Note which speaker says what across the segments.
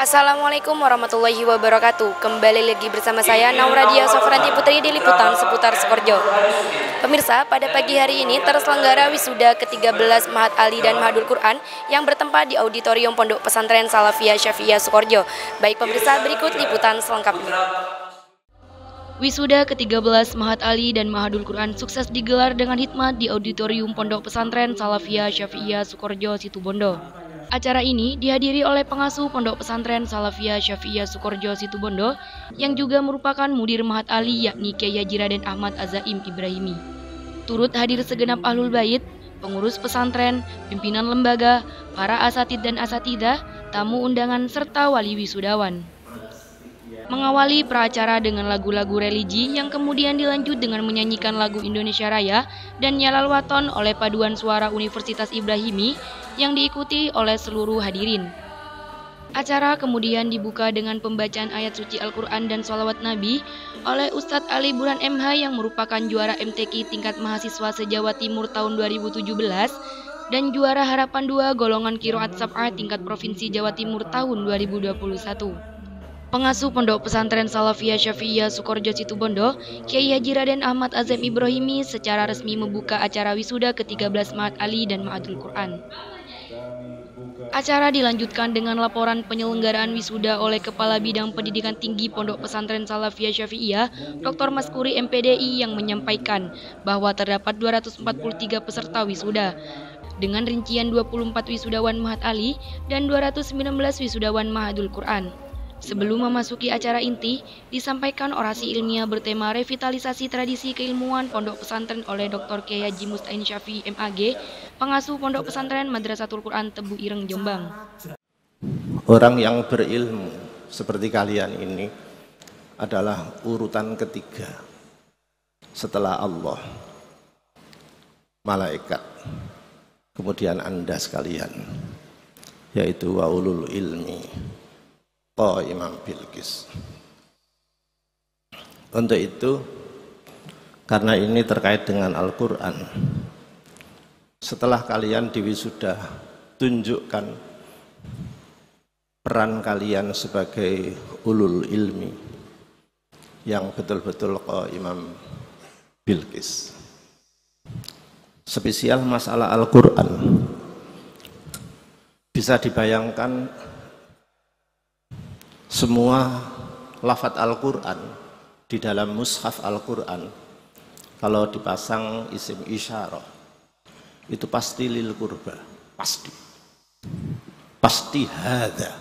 Speaker 1: Assalamualaikum warahmatullahi wabarakatuh. Kembali lagi bersama saya Nauradia Sofranti Putri di liputan seputar Sukoharjo. Pemirsa, pada pagi hari ini terselenggara wisuda ke-13 Mahat Ali dan Mahadul Quran yang bertempat di Auditorium Pondok Pesantren Salafiyah Syafi'iyah Sukoharjo. Baik pemirsa, berikut liputan selengkapnya. Wisuda ke-13 Mahat Ali dan Mahadul Quran sukses digelar dengan hikmat di Auditorium Pondok Pesantren Salafiyah Syafi'iyah Sukoharjo Situbondo. Acara ini dihadiri oleh pengasuh Pondok Pesantren Salafiyah Syafi'iyah Sukoharjo Situbondo yang juga merupakan mudir Mahat Ali yakni Kyai Haji Raden Ahmad Azaim Ibrahimi. Turut hadir segenap ahlul bait, pengurus pesantren, pimpinan lembaga, para asatid dan asatidah, tamu undangan serta wali wisudawan. Mengawali peracara dengan lagu-lagu religi yang kemudian dilanjut dengan menyanyikan lagu Indonesia Raya dan Nyalal Waton oleh paduan suara Universitas Ibrahimi yang diikuti oleh seluruh hadirin. Acara kemudian dibuka dengan pembacaan ayat suci Al-Quran dan sholawat Nabi oleh Ustadz Ali Burhan MH yang merupakan juara MTQ tingkat mahasiswa se-Jawa Timur tahun 2017 dan juara harapan 2 golongan Qiraat Sab'ah tingkat Provinsi Jawa Timur tahun 2021. Pengasuh Pondok Pesantren Salafiyah Syafi'iyah Sukoharjo Situbondo, Kyai Haji Raden Ahmad Azaim Ibrahimi secara resmi membuka acara wisuda ke-13 Mahat Ali dan Mahadul Quran. Acara dilanjutkan dengan laporan penyelenggaraan wisuda oleh Kepala Bidang Pendidikan Tinggi Pondok Pesantren Salafiyah Syafi'iyah, Dr. Maskuri MPDI yang menyampaikan bahwa terdapat 243 peserta wisuda, dengan rincian 24 wisudawan Mahat Ali dan 219 wisudawan Mahadul Quran. Sebelum memasuki acara inti, disampaikan orasi ilmiah bertema revitalisasi tradisi keilmuan Pondok Pesantren oleh Dr. Kyai Haji Mustain Syafi'i MAG, pengasuh Pondok Pesantren Madrasatul Quran Tebu Ireng Jombang.
Speaker 2: Orang yang berilmu seperti kalian ini adalah urutan ketiga setelah Allah, malaikat, kemudian Anda sekalian, yaitu wa ulul ilmi Imam Bilqis. Untuk itu, karena ini terkait dengan Al-Quran, setelah kalian diwisuda, tunjukkan peran kalian sebagai ulul ilmi yang betul-betul Imam Bilqis. Spesial masalah Al-Quran, bisa dibayangkan semua lafadz Al-Quran di dalam mushaf Al-Quran kalau dipasang isim isyarah itu pasti lil qurba, pasti hadza,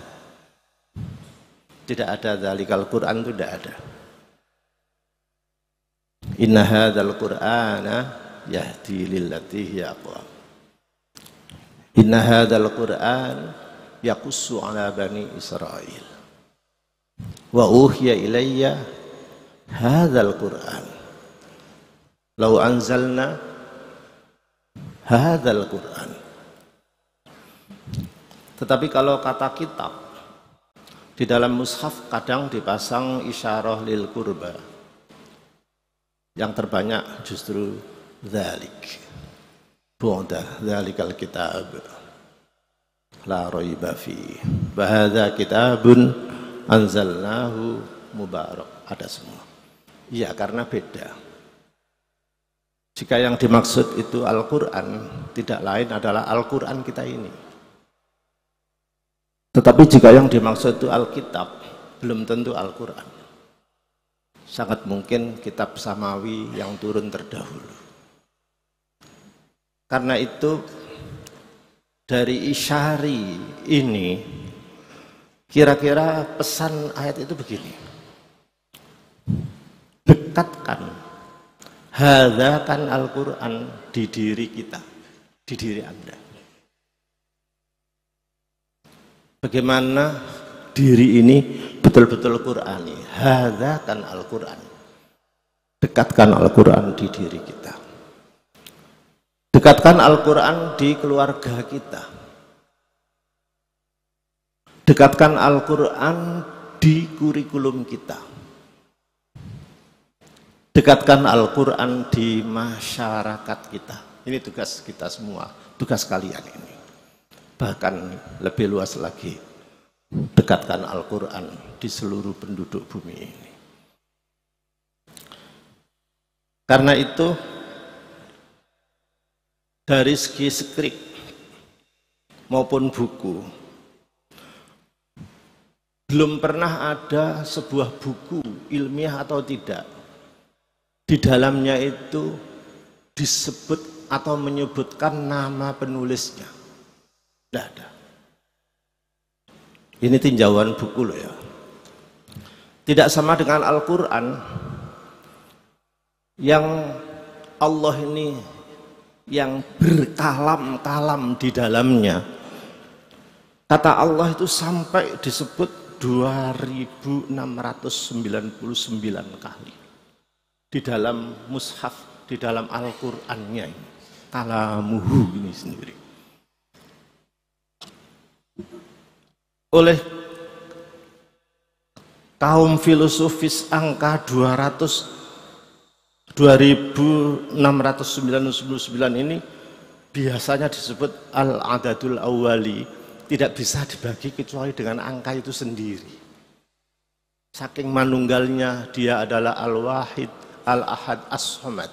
Speaker 2: tidak ada dzalikal Quran, itu tidak ada. Inna hadzal Qur'ana yahdi lillati hiya aqwam, inna hadzal Qur'an yaqussu ala bani Israil wa uhiya ilayya hadzal Qur'an law anzalna hadzal Qur'an. Tetapi kalau kata kitab di dalam mushaf kadang dipasang isyarah lil qurba, yang terbanyak justru dzalik, bu'da dzalikal kitab la raiba fi wa hadza kitabun anzalnahu mubarak, ada semua. Iya, karena beda. Jika yang dimaksud itu Al-Quran, tidak lain adalah Al-Quran kita ini. Tetapi jika yang dimaksud itu Alkitab, belum tentu Al-Quran. Sangat mungkin kitab samawi yang turun terdahulu. Karena itu dari isyari ini, kira-kira pesan ayat itu begini: dekatkan, hadzakan Al-Quran di diri kita, di diri Anda. Bagaimana diri ini betul-betul Qur'ani, hadzakan Al-Quran, dekatkan Al-Quran di diri kita, dekatkan Al-Quran di keluarga kita, dekatkan Al-Quran di kurikulum kita, dekatkan Al-Quran di masyarakat kita. Ini tugas kita semua, tugas kalian ini. Bahkan lebih luas lagi, mendekatkan Al-Quran di seluruh penduduk bumi ini. Karena itu dari segi skrip maupun buku, belum pernah ada sebuah buku ilmiah atau tidak di dalamnya itu disebut atau menyebutkan nama penulisnya. Tidak ada. Ini tinjauan buku loh ya. Tidak sama dengan Al-Quran yang Allah ini yang berkalam-kalam di dalamnya. Kata Allah itu sampai disebut 2699 kali di dalam mushaf, di dalam Al-Qur'annya ini. Kalamuhu ini sendiri. Oleh kaum filosofis angka 2699 ini biasanya disebut al-adadul awwali, tidak bisa dibagi kecuali dengan angka itu sendiri. Saking manunggalnya dia adalah al-wahid, al-ahad, as-samad,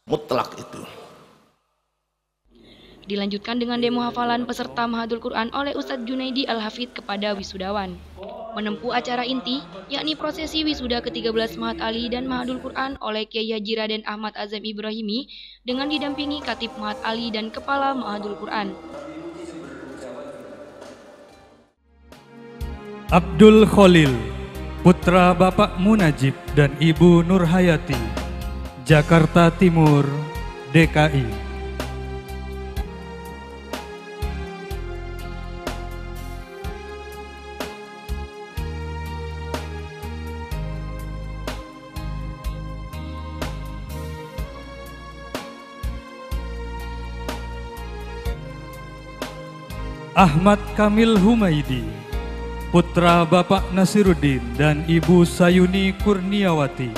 Speaker 2: mutlak itu.
Speaker 1: Dilanjutkan dengan demo hafalan peserta Mahadul Quran oleh Ustadz Junaidi Al-Hafidh kepada wisudawan. Menempuh acara inti, yakni prosesi wisuda ke-13 Mahat Ali dan Mahadul Quran oleh Kiai Haji Raden Ahmad Azam Ibrahimi dengan didampingi Khatib Mahat Ali dan Kepala Mahadul Quran.
Speaker 3: Abdul Khalil, putra Bapak Munajib dan Ibu Nurhayati, Jakarta Timur, DKI. Ahmad Kamil Humaidi, putra Bapak Nasiruddin dan Ibu Sayuni Kurniawati,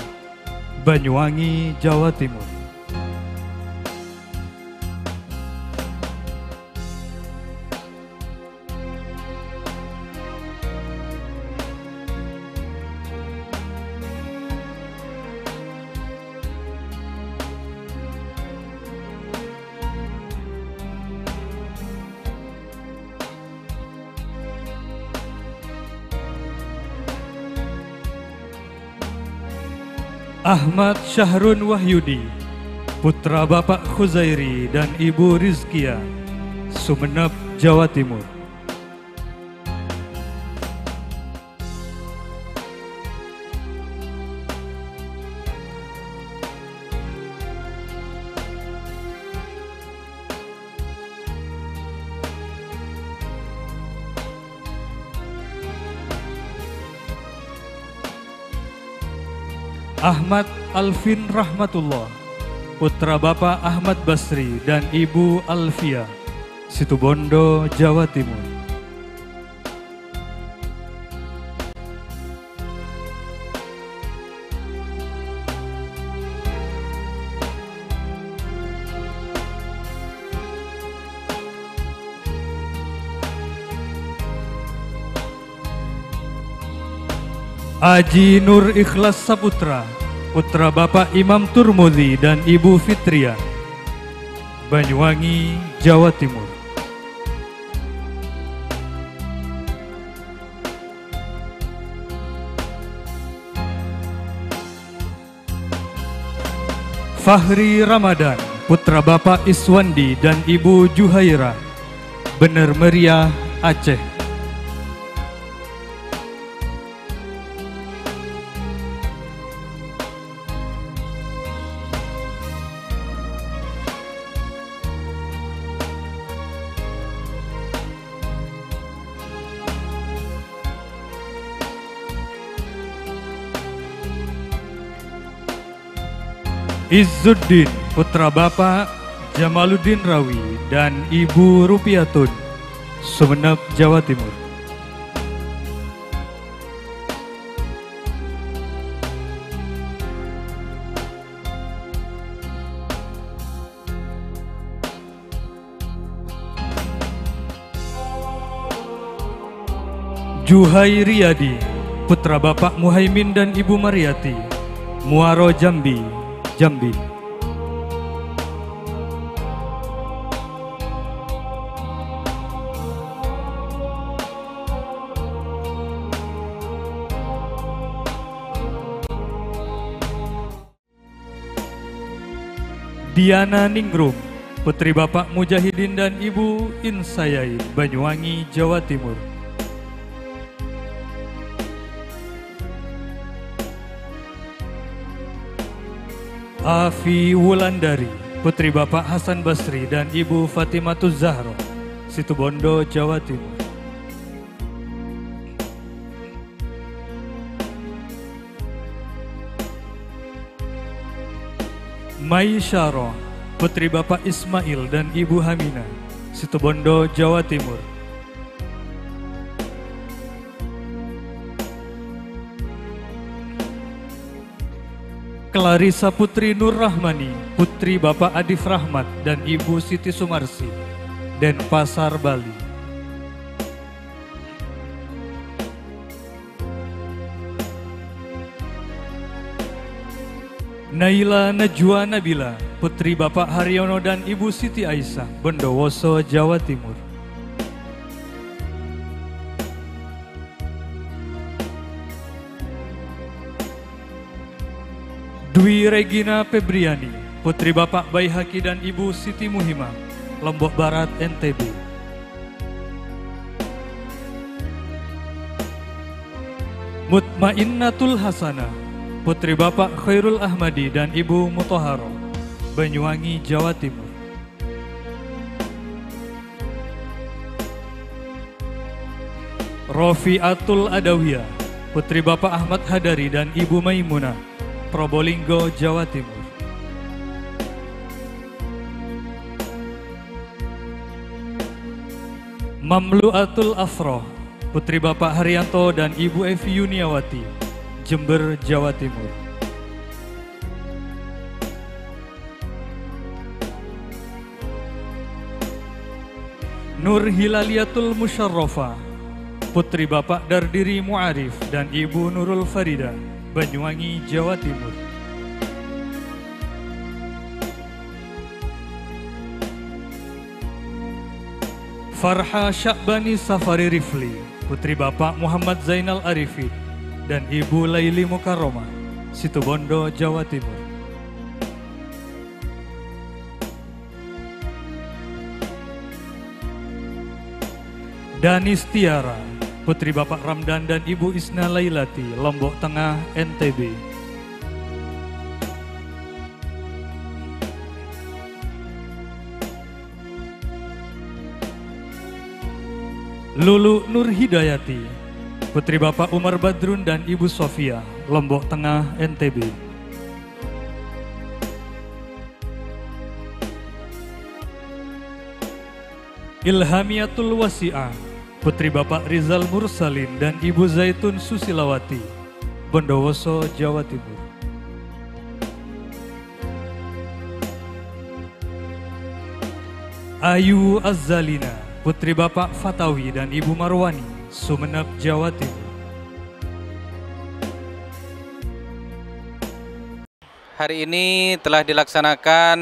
Speaker 3: Banyuwangi, Jawa Timur. Ahmad Syahrun Wahyudi, putra Bapak Khuzairi dan Ibu Rizkia, Sumeneb, Jawa Timur. Ahmad Alvin Rahmatullah, putra Bapak Ahmad Basri dan Ibu Alfia, Situbondo, Jawa Timur. Aji Nur Ikhlas Saputra, putra Bapak Imam Turmudi dan Ibu Fitria, Banyuwangi, Jawa Timur. Fahri Ramadan, putra Bapak Iswandi dan Ibu Juhaira, Bener Meriah, Aceh. Izzuddin, putra Bapak Jamaluddin Rawi dan Ibu Rupiatun, Sumeneb, Jawa Timur. Juhairiyadi, putra Bapak Muhaimin dan Ibu Mariati, Muaro Jambi, Jambi. Diana Ningrum, putri Bapak Mujahidin dan Ibu Insayai, Banyuwangi, Jawa Timur. Afi Wulandari, putri Bapak Hasan Basri dan Ibu Fatimatuz Zahra, Situbondo, Jawa Timur. Maisyarah, putri Bapak Ismail dan Ibu Hamina, Situbondo, Jawa Timur. Clarissa Putri Nur Rahmani, putri Bapak Adif Rahmat dan Ibu Siti Sumarsi, Denpasar, Bali. Naila Najwa Nabila, putri Bapak Haryono dan Ibu Siti Aisyah, Bondowoso, Jawa Timur. Dwi Regina Febriani, putri Bapak Baihaki dan Ibu Siti Muhimah, Lombok Barat, NTB. Mutmainnatul Hasanah, putri Bapak Khairul Ahmadi dan Ibu Mutaharo, Banyuwangi, Jawa Timur. Rofiatul Adawiyah, putri Bapak Ahmad Hadari dan Ibu Maimunah, Probolinggo, Jawa Timur. Mamluatul Afroh, putri Bapak Haryanto dan Ibu Evi Yuniawati, Jember, Jawa Timur. Nur Hilaliatul Musyarrafah, putri Bapak Dardiri Mu'arif dan Ibu Nurul Farida, Banyuwangi, Jawa Timur. Farha Syakbani Safari Rifli, putri Bapak Muhammad Zainal Arifin dan Ibu Laili Mukarromah, Situbondo, Jawa Timur. Danis Tiara, putri Bapak Ramdan dan Ibu Isna Lailati, Lombok Tengah, NTB. Lulu Nur Hidayati, putri Bapak Umar Badrun dan Ibu Sofia, Lombok Tengah, NTB. Ilhamiatul Wasi'ah, putri Bapak Rizal Mursalin dan Ibu Zaitun Susilawati, Bondowoso, Jawa Timur. Ayu Azzalina, putri Bapak Fatawi dan Ibu Marwani, Sumeneb, Jawa Timur.
Speaker 4: Hari ini telah dilaksanakan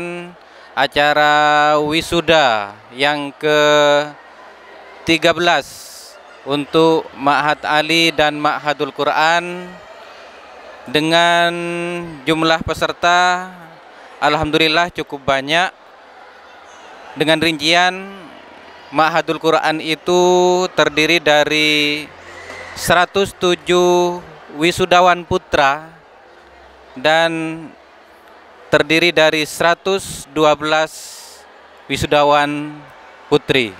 Speaker 4: acara wisuda yang ke-13 untuk Ma'had Ali dan Ma'hadul Quran dengan jumlah peserta alhamdulillah cukup banyak. Dengan rincian Ma'hadul Quran itu terdiri dari 107 wisudawan putra dan terdiri dari 112 wisudawan putri.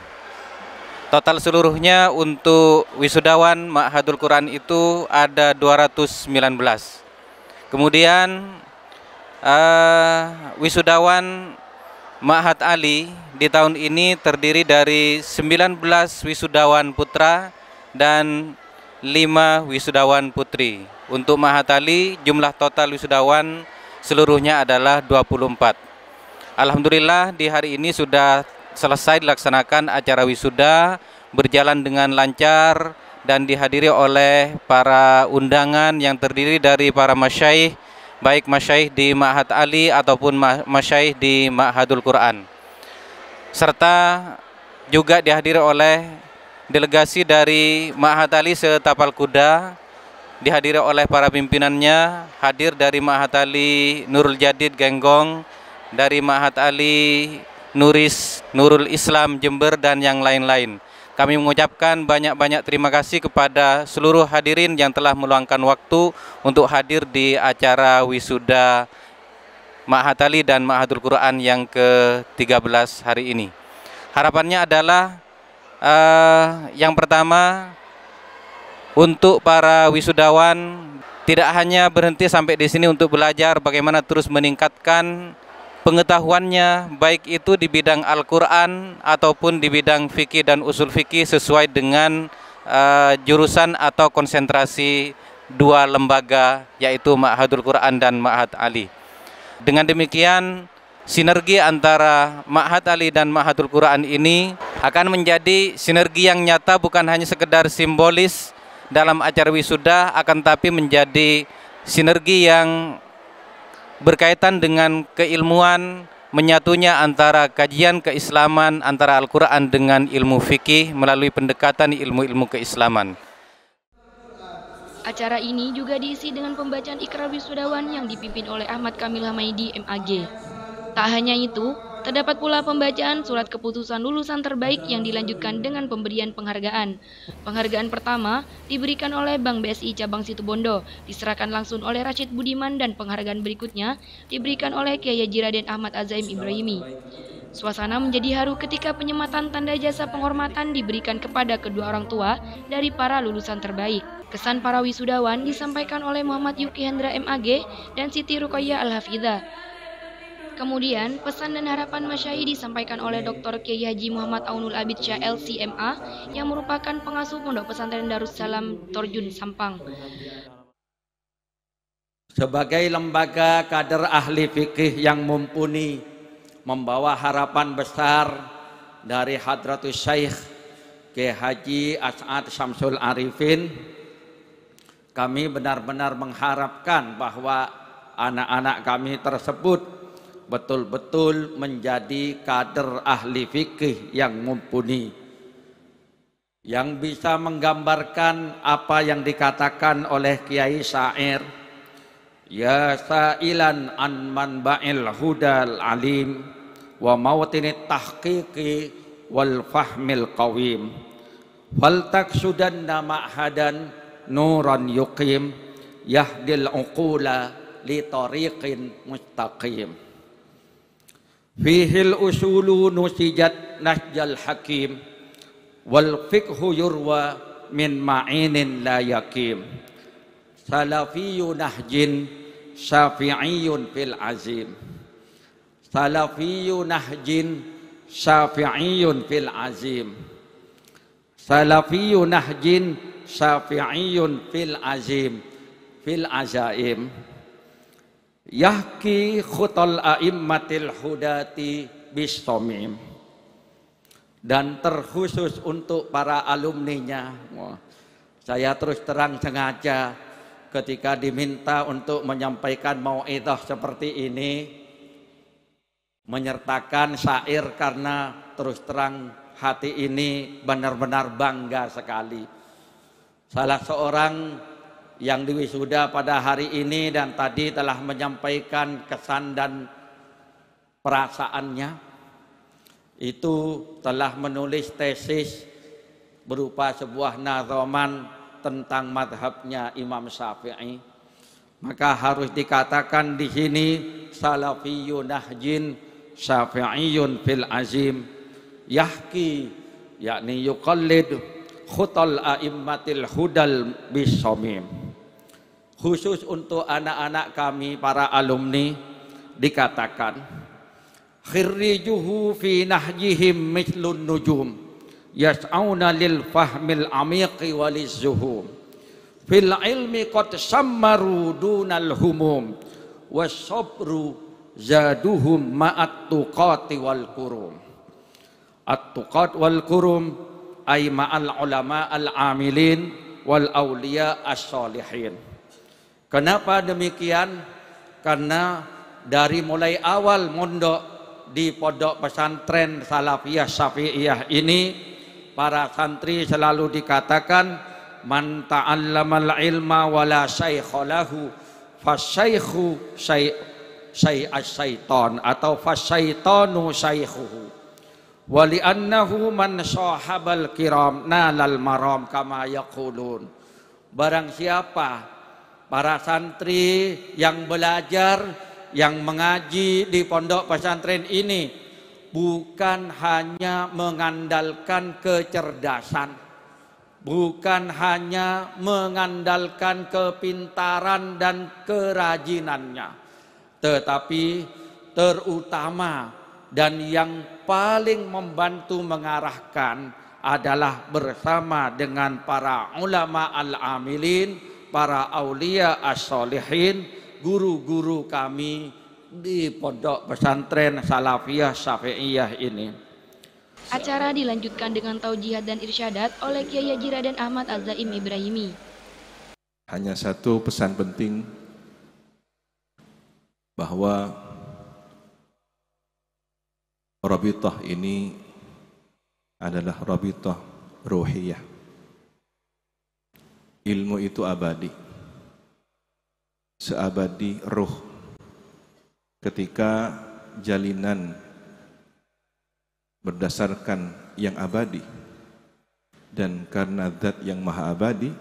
Speaker 4: Total seluruhnya untuk wisudawan Ma'hadul Quran itu ada 219. Kemudian wisudawan Ma'had Ali di tahun ini terdiri dari 19 wisudawan putra dan 5 wisudawan putri. Untuk Ma'had Ali jumlah total wisudawan seluruhnya adalah 24. Alhamdulillah di hari ini sudah selesai dilaksanakan acara wisuda, berjalan dengan lancar dan dihadiri oleh para undangan yang terdiri dari para masyaikh, baik masyaikh di Ma'had Ali ataupun masyaikh di Ma'hadul Quran. Serta juga dihadiri oleh delegasi dari Ma'had Ali Setapal Kuda, dihadiri oleh para pimpinannya, hadir dari Ma'had Ali Nurul Jadid Genggong, dari Ma'had Ali Nurul Islam Jember, dan yang lain-lain. Kami mengucapkan banyak-banyak terima kasih kepada seluruh hadirin yang telah meluangkan waktu untuk hadir di acara wisuda Ma'had Ali dan Ma'hadul Quran yang ke-13 hari ini. Harapannya adalah yang pertama, untuk para wisudawan tidak hanya berhenti sampai di sini untuk belajar bagaimana terus meningkatkan pengetahuannya, baik itu di bidang Al-Quran ataupun di bidang fikih dan usul fikih sesuai dengan jurusan atau konsentrasi dua lembaga, yaitu Ma'hadul Quran dan Ma'had Ali. Dengan demikian, sinergi antara Ma'had Ali dan Ma'hadul Quran ini akan menjadi sinergi yang nyata, bukan hanya sekedar simbolis dalam acara wisuda, akan tapi menjadi sinergi yang berkaitan dengan keilmuan, menyatunya antara kajian keislaman antara Al-Quran dengan ilmu fikih melalui pendekatan ilmu-ilmu keislaman.
Speaker 1: Acara ini juga diisi dengan pembacaan ikrar wisudawan yang dipimpin oleh Ahmad Kamil Hamaidi, MAG. Tak hanya itu, terdapat pula pembacaan surat keputusan lulusan terbaik yang dilanjutkan dengan pemberian penghargaan. Penghargaan pertama diberikan oleh Bank BSI Cabang Situbondo, diserahkan langsung oleh Rashid Budiman, dan penghargaan berikutnya diberikan oleh Kiai Haji Raden Ahmad Azaim Ibrahimi. Suasana menjadi haru ketika penyematan tanda jasa penghormatan diberikan kepada kedua orang tua dari para lulusan terbaik. Kesan para wisudawan disampaikan oleh Muhammad Yuki Hendra MAG dan Siti Ruqayyah Al-Hafidhah. Kemudian, pesan dan harapan masyayikh disampaikan oleh Dr. Kiai Haji Muhammad Aunul Abid Syah LCMA yang merupakan pengasuh Pondok Pesantren Darussalam Torjun Sampang.
Speaker 5: Sebagai lembaga kader ahli fikih yang mumpuni, membawa harapan besar dari Hadratus Syekh Kiai Haji As'ad Syamsul Arifin, kami benar-benar mengharapkan bahwa anak-anak kami tersebut betul-betul menjadi kader ahli fikih yang mumpuni, yang bisa menggambarkan apa yang dikatakan oleh Kiai Syair, ya sa'ilan an manba'il hudal alim wa mawtinit tahqiqi wal fahmil qawim fal taksudanna ma'hadan nuran yuqim yahdil uqula li tariqin mustaqim fihil usulu nusijat nahjal hakim wal fiqhu yurwa min ma'inin la yakim salafiyun nahjin syafi'iyun fil azim salafiyun nahjin syafi'iyun fil azim salafiyun nahjin syafi'iyun fil azim fil azaim yahki khutal a'immatil hudati bistomim. Dan terkhusus untuk para alumninya, saya terus terang sengaja ketika diminta untuk menyampaikan mau'idhah seperti ini, menyertakan syair, karena terus terang hati ini benar-benar bangga sekali. Salah seorang yang diwisuda pada hari ini dan tadi telah menyampaikan kesan dan perasaannya, itu telah menulis tesis berupa sebuah nazaman tentang madhabnya Imam Syafi'i. Maka harus dikatakan di sini salafiyun nahjin syafi'iyun fil azim yahki, yakni yuqallid khutal a'immatil hudal bisomim. Khusus untuk anak-anak kami para alumni dikatakan khirrijuhu fi nahjihim mithlun nujum yas'auna lil fahmil amiqi waliz zuhum fil ilmi qad sammaru dunal humum wasobru zaduhum ma'at tuqati wal kurum. At tuqat wal kurum ay ma'al ulama al-amilin wal awliya as-solihin. Kenapa demikian? Karena dari mulai awal mondok di pondok pesantren Salafiyah Syafi'iyah ini, para santri selalu dikatakan man ta'allamal ilma wala syaikha lahu fasyaikhu syai'as-syaitan atau fasyaitanu syaikhuhu wali annahu man sahabal kiram nalal maram kama yaqulun. Barang siapa para santri yang belajar, yang mengaji di pondok pesantren ini bukan hanya mengandalkan kecerdasan, bukan hanya mengandalkan kepintaran dan kerajinannya, tetapi terutama dan yang paling membantu mengarahkan adalah bersama dengan para ulama al-amilin, para aulia as-solihin, guru-guru kami di pondok pesantren Salafiyah Syafi'iyah ini.
Speaker 1: Acara dilanjutkan dengan taujihat dan irsyadat oleh Kiai Haji Raden Ahmad Az-Zaim Ibrahimi.
Speaker 6: Hanya satu pesan penting, bahwa rabithah ini adalah rabithah ruhiyah. Ilmu itu abadi, seabadi ruh. Ketika jalinan berdasarkan yang abadi dan karena zat yang maha abadi,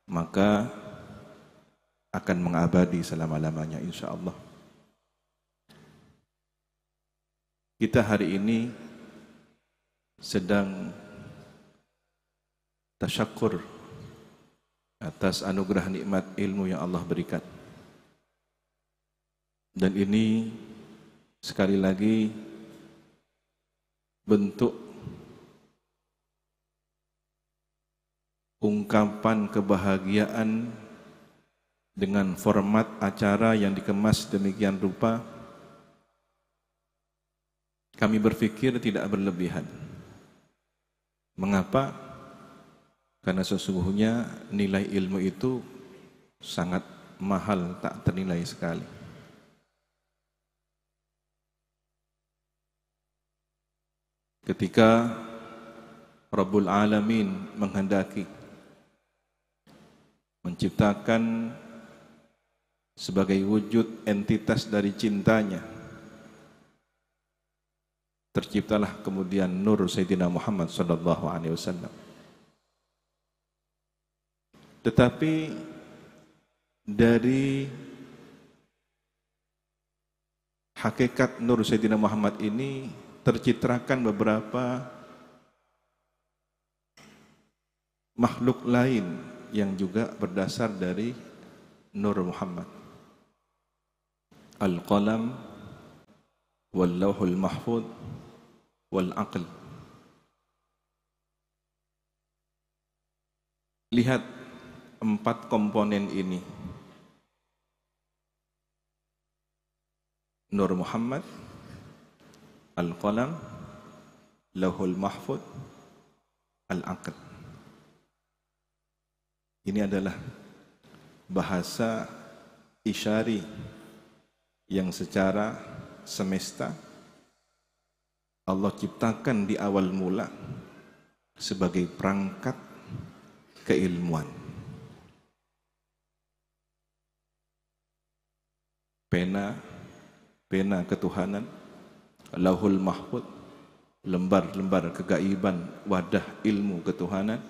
Speaker 6: maka akan mengabadi selama-lamanya insyaallah. Kita hari ini sedang tasyakkur atas anugerah nikmat ilmu yang Allah berikan. Dan ini sekali lagi bentuk ungkapan kebahagiaan dengan format acara yang dikemas demikian rupa. Kami berpikir tidak berlebihan. Mengapa? Karena sesungguhnya nilai ilmu itu sangat mahal, tak ternilai sekali. Ketika Rabbul Alamin menghendaki menciptakan sebagai wujud entitas dari cintanya, terciptalah kemudian nur Sayyidina Muhammad sallallahu alaihi wasallam. Tetapi dari hakikat nur Sayyidina Muhammad ini tercitrakan beberapa makhluk lain yang juga berdasar dari nur Muhammad. Al-qalam wal lauhul mahfuz wal aql. Lihat 4 komponen ini. Nur Muhammad, Al-Qalam, Lauhul Mahfuz, Al-Aql. Ini adalah bahasa isyari yang secara semesta Allah ciptakan di awal mula sebagai perangkat keilmuan. Pena ketuhanan, Lauhul Mahfuz, lembar-lembar kegaiban, wadah ilmu ketuhanan,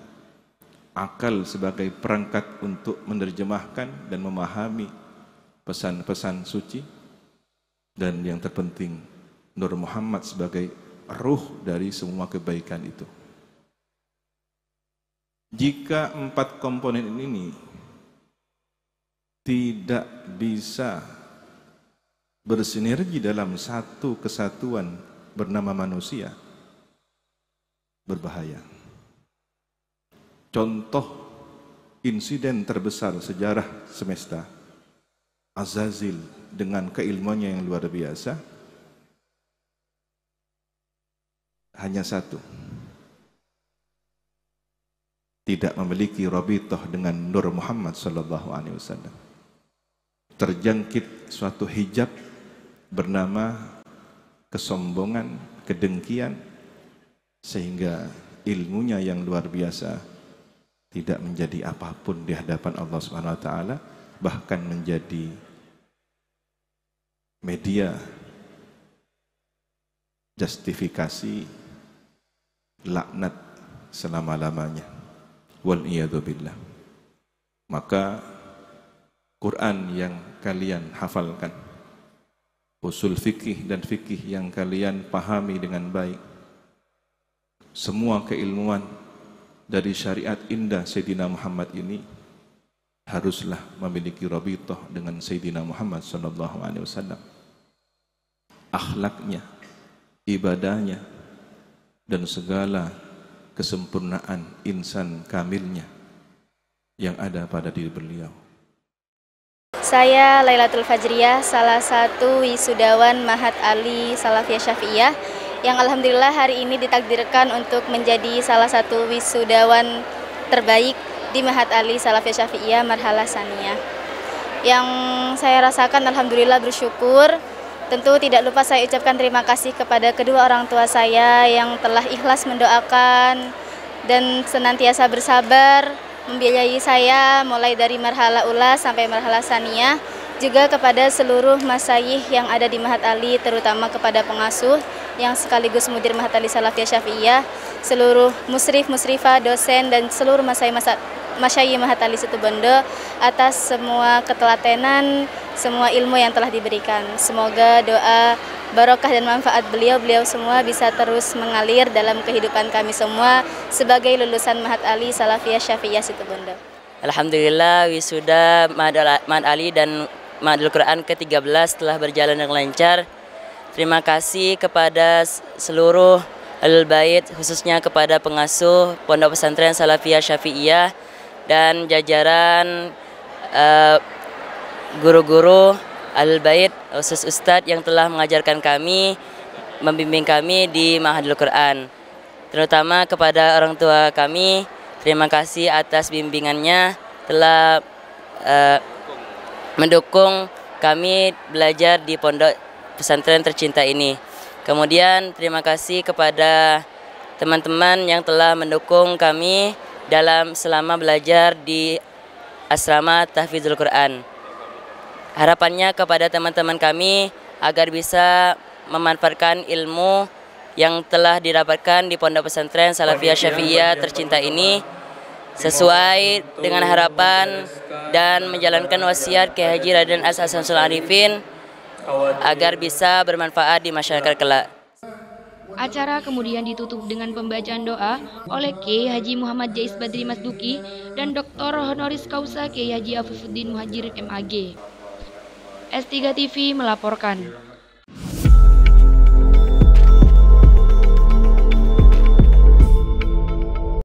Speaker 6: akal sebagai perangkat untuk menerjemahkan dan memahami pesan-pesan suci, dan yang terpenting Nur Muhammad sebagai ruh dari semua kebaikan itu. Jika 4 komponen ini tidak bisa bersinergi dalam satu kesatuan bernama manusia, berbahaya. Contoh insiden terbesar sejarah semesta, Azazil dengan keilmuannya yang luar biasa, hanya satu, tidak memiliki rabithah dengan Nur Muhammad sallallahu alaihi wasallam. Terjangkit suatu hijab bernama kesombongan, kedengkian, sehingga ilmunya yang luar biasa tidak menjadi apapun di hadapan Allah Subhanahu wa taala, bahkan menjadi media justifikasi laknat selama-lamanya. Wal iyadu billah. Maka Quran yang kalian hafalkan, usul fikih dan fikih yang kalian pahami dengan baik, semua keilmuan dari syariat indah Sayyidina Muhammad ini haruslah memiliki rabithah dengan Sayyidina Muhammad sallallahu alaihi wasallam. Akhlaknya, ibadahnya, dan segala kesempurnaan insan kamilnya yang ada pada diri beliau.
Speaker 7: Saya Lailatul Fajriyah, salah satu wisudawan Mahat Ali Salafiyah Syafi'iyah yang alhamdulillah hari ini ditakdirkan untuk menjadi salah satu wisudawan terbaik di Mahat Ali Salafiyah Syafi'iyah Marhalah Saniyah. Yang saya rasakan alhamdulillah bersyukur. Tentu tidak lupa saya ucapkan terima kasih kepada kedua orang tua saya yang telah ikhlas mendoakan dan senantiasa bersabar membiayai saya mulai dari marhalah ula sampai marhalah saniyah, juga kepada seluruh masyayikh yang ada di Mahat Ali, terutama kepada pengasuh yang sekaligus mudir Mahat Ali Salafiyah Syafi'iyah, seluruh musrif, musrifah, dosen, dan seluruh masyayikh Mahat Ali Situbondo atas semua ketelatenan, semua ilmu yang telah diberikan. Semoga doa barokah dan manfaat beliau semua bisa terus mengalir dalam kehidupan kami semua sebagai lulusan Mahat Ali Salafiyah Syafi'iyah Situbondo.
Speaker 8: Alhamdulillah wisuda Mahat Ali dan Mahadul Quran ke-13 telah berjalan dengan lancar. Terima kasih kepada seluruh Ahlul Bait, khususnya kepada pengasuh Pondok Pesantren Salafiyah Syafi'iyah dan jajaran guru-guru Ahlul Bait, khusus Ustadz yang telah mengajarkan kami, membimbing kami di Mahadul Quran. Terutama kepada orang tua kami, terima kasih atas bimbingannya telah mendukung kami belajar di pondok pesantren tercinta ini. Kemudian terima kasih kepada teman-teman yang telah mendukung kami selama belajar di asrama Tahfidzul Quran. Harapannya kepada teman-teman kami agar bisa memanfaatkan ilmu yang telah didapatkan di Pondok Pesantren Salafiyah Syafi'iyah tercinta ini sesuai dengan harapan dan menjalankan wasiat Kiai Haji Raden As Syamsul Arifin agar bisa bermanfaat di masyarakat kelak.
Speaker 1: Acara kemudian ditutup dengan pembacaan doa oleh Kiai Haji Muhammad Jais Badri Masduki dan Dr. Honoris Causa Kiai Haji Afifuddin Muhajir MAG. S3 TV melaporkan.